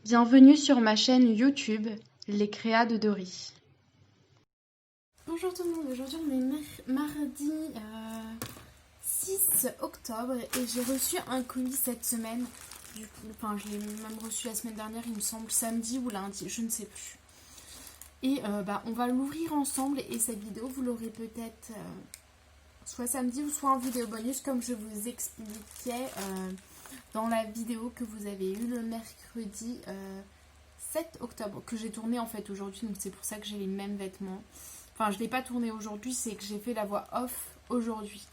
Bienvenue sur ma chaîne YouTube, Les Créas de Dory. Bonjour tout le monde, aujourd'hui on est mardi 6 octobre et j'ai reçu un colis cette semaine. Du coup, enfin, je l'ai même reçu la semaine dernière, il me semble, samedi ou lundi, je ne sais plus. Et on va l'ouvrir ensemble et cette vidéo vous l'aurez peut-être soit samedi ou soit en vidéo bonus comme je vous expliquais dans la vidéo que vous avez eue le mercredi 7 octobre, que j'ai tourné en fait aujourd'hui, donc c'est pour ça que j'ai les mêmes vêtements. Enfin, je ne l'ai pas tourné aujourd'hui, c'est que j'ai fait la voix off aujourd'hui.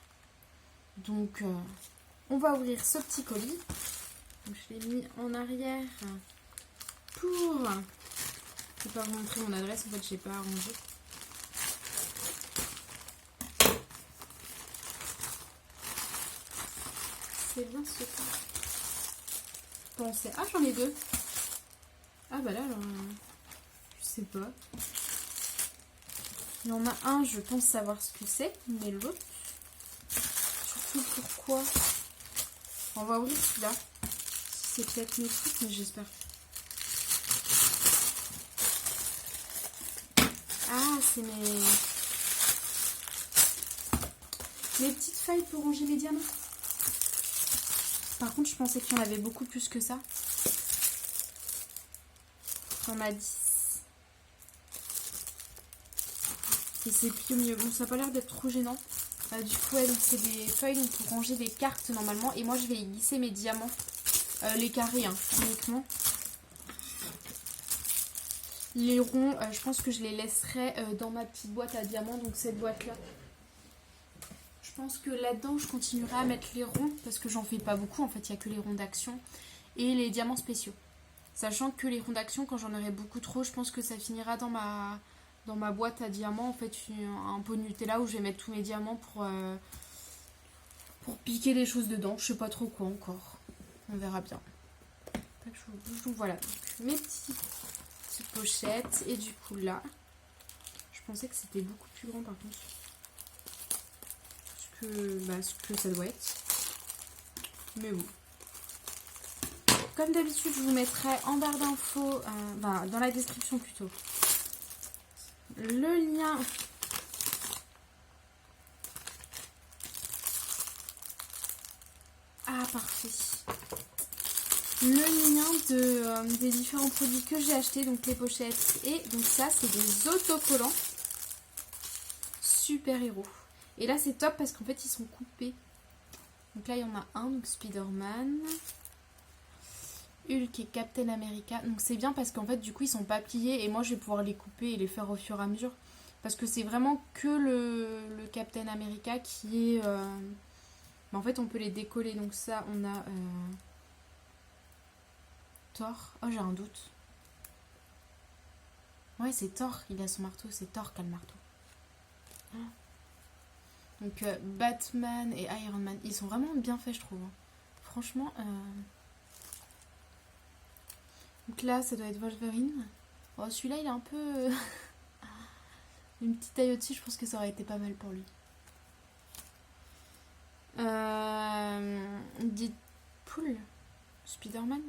Donc, on va ouvrir ce petit colis. Donc, je l'ai mis en arrière pour... Je ne vais pas vous montrer mon adresse, en fait, je n'ai pas arrangé. C'est bien ce que pensez. Ah, j'en ai deux. Ah, bah là, alors, je sais pas. Il y en a un, je pense savoir ce que c'est, mais l'autre, surtout pourquoi. On va ouvrir celui-là. C'est peut-être mes trucs, mais j'espère. Ah, c'est mes petites feuilles pour ranger les diamants. Par contre, je pensais qu'il y en avait beaucoup plus que ça. Il y en a 10. Et c'est plié au milieu. Bon, ça n'a pas l'air d'être trop gênant. Du coup, ouais, c'est des feuilles donc, pour ranger des cartes normalement. Et moi, je vais y glisser mes diamants. Les carrés, hein, uniquement. Les ronds, je pense que je les laisserai dans ma petite boîte à diamants. Donc, cette boîte-là. Je pense que là-dedans, je continuerai à mettre les ronds. Parce que j'en fais pas beaucoup. En fait, il n'y a que les ronds d'action. Et les diamants spéciaux. Sachant que les ronds d'action, quand j'en aurai beaucoup trop, je pense que ça finira dans ma boîte à diamants, en fait, un pot de Nutella où je vais mettre tous mes diamants pour piquer des choses dedans. Je sais pas trop quoi encore. On verra bien. Donc voilà, donc, mes petites pochettes. Et du coup là, je pensais que c'était beaucoup plus grand par contre. Ce que ça doit être. Mais bon. Comme d'habitude, je vous mettrai en barre d'infos, dans la description plutôt, le lien parfait. Le lien des différents produits que j'ai achetés, donc les pochettes. Et donc ça, c'est des autocollants super héros. Et là, c'est top parce qu'en fait, ils sont coupés. Donc là, il y en a un, donc Spider-Man, Hulk et Captain America. Donc c'est bien parce qu'en fait, du coup, ils sont pas pliés. Et moi, je vais pouvoir les couper et les faire au fur et à mesure. Parce que c'est vraiment que le Captain America qui est... en fait, on peut les décoller. Donc ça, on a Thor. Oh, j'ai un doute. Ouais, c'est Thor. Il a son marteau. C'est Thor qui a le marteau. Donc Batman et Iron Man. Ils sont vraiment bien faits, je trouve. Franchement. Donc là, ça doit être Wolverine. Oh, celui-là, il est un peu... Une petite taille au-dessus, je pense que ça aurait été pas mal pour lui. Deadpool. Spider-Man.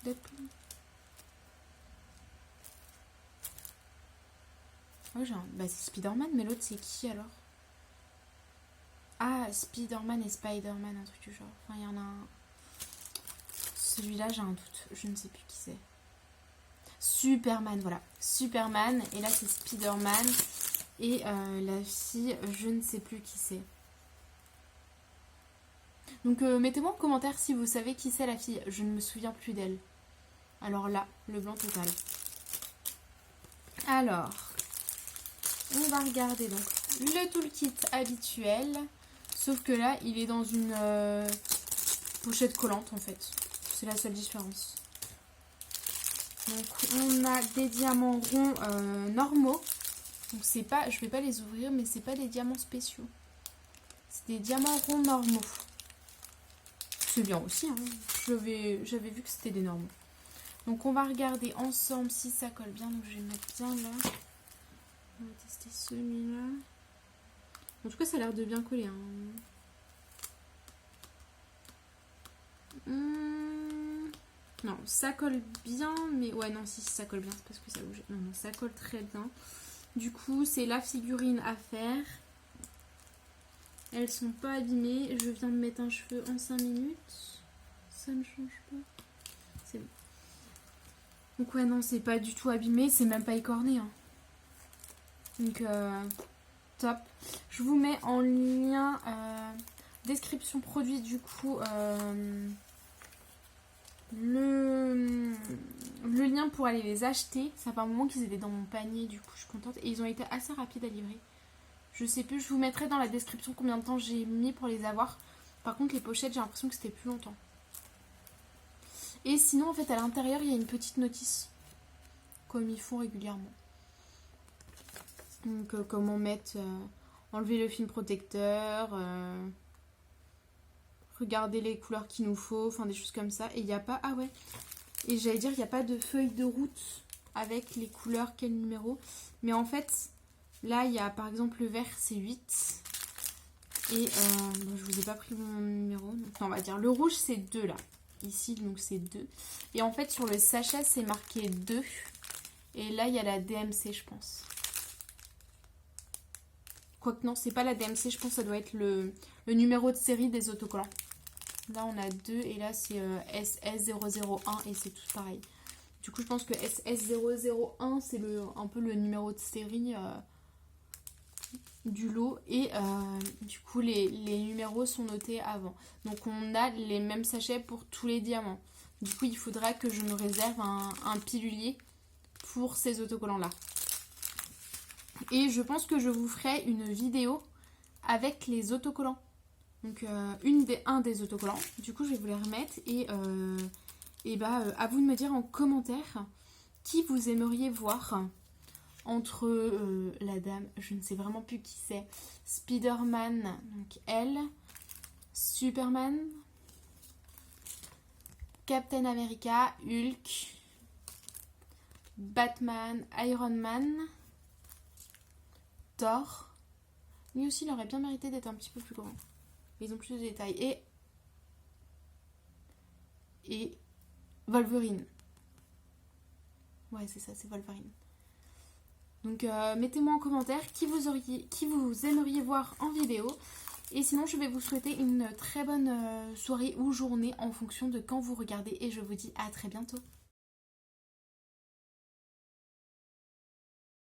Deadpool. Oh, c'est Spider-Man, mais l'autre, c'est qui alors? Ah, Spider-Man et Spider-Man, un truc du genre. Enfin, il y en a un... Celui-là, j'ai un doute. Je ne sais plus qui c'est. Superman, voilà. Superman. Et là, c'est Spider-Man. Et la fille, je ne sais plus qui c'est. Donc, mettez-moi en commentaire si vous savez qui c'est la fille. Je ne me souviens plus d'elle. Alors là, le blanc total. Alors, on va regarder donc le toolkit habituel. Sauf que là, il est dans une pochette collante en fait. C'est la seule différence. Donc on a des diamants ronds normaux. Donc c'est pas, je vais pas les ouvrir, mais c'est pas des diamants spéciaux. C'est des diamants ronds normaux. C'est bien aussi, hein. J'avais vu que c'était des normaux. Donc on va regarder ensemble si ça colle bien. Donc je vais mettre bien là. On va tester celui-là. En tout cas, ça a l'air de bien coller, hein. Non, ça colle bien, mais ouais, non, si ça colle bien, c'est parce que ça bouge. Non, non, ça colle très bien. Du coup, c'est la figurine à faire. Elles sont pas abîmées. Je viens de mettre un cheveu en 5 minutes. Ça ne change pas. C'est bon. Donc ouais, non, c'est pas du tout abîmé. C'est même pas écorné. Hein. Donc, top. Je vous mets en lien description produit, du coup, le lien pour aller les acheter. Ça fait un moment qu'ils étaient dans mon panier, du coup, je suis contente. Et ils ont été assez rapides à livrer. Je sais plus, je vous mettrai dans la description combien de temps j'ai mis pour les avoir. Par contre, les pochettes, j'ai l'impression que c'était plus longtemps. Et sinon, en fait, à l'intérieur, il y a une petite notice. Comme ils font régulièrement. Donc, comment mettre... enlever le film protecteur. Regarder les couleurs qu'il nous faut. Enfin, des choses comme ça. Et il n'y a pas... Ah ouais. Et j'allais dire, il n'y a pas de feuille de route avec les couleurs, quel numéro. Mais en fait... Là, il y a par exemple le vert, c'est 8. Et bon, je vous ai pas pris mon numéro. Donc, non, on va dire le rouge, c'est 2 là. Ici, donc c'est 2. Et en fait, sur le sachet, c'est marqué 2. Et là, il y a la DMC, je pense. Quoique non, c'est pas la DMC, je pense que ça doit être le numéro de série des autocollants. Là, on a 2 et là, c'est SS001 et c'est tout pareil. Du coup, je pense que SS001, c'est un peu le numéro de série... du lot et du coup les numéros sont notés avant, donc on a les mêmes sachets pour tous les diamants. Du coup il faudra que je me réserve un pilulier pour ces autocollants là, et je pense que je vous ferai une vidéo avec les autocollants, donc un des autocollants. Du coup je vais vous les remettre et à vous de me dire en commentaire qui vous aimeriez voir entre la dame, je ne sais vraiment plus qui c'est, Spider-Man, donc elle, Superman, Captain America, Hulk, Batman, Iron Man, Thor. Lui aussi, il aurait bien mérité d'être un petit peu plus grand. Ils ont plus de détails. Et Wolverine. Ouais, c'est ça, c'est Wolverine. Donc mettez-moi en commentaire qui vous aimeriez voir en vidéo. Et sinon je vais vous souhaiter une très bonne soirée ou journée en fonction de quand vous regardez. Et je vous dis à très bientôt.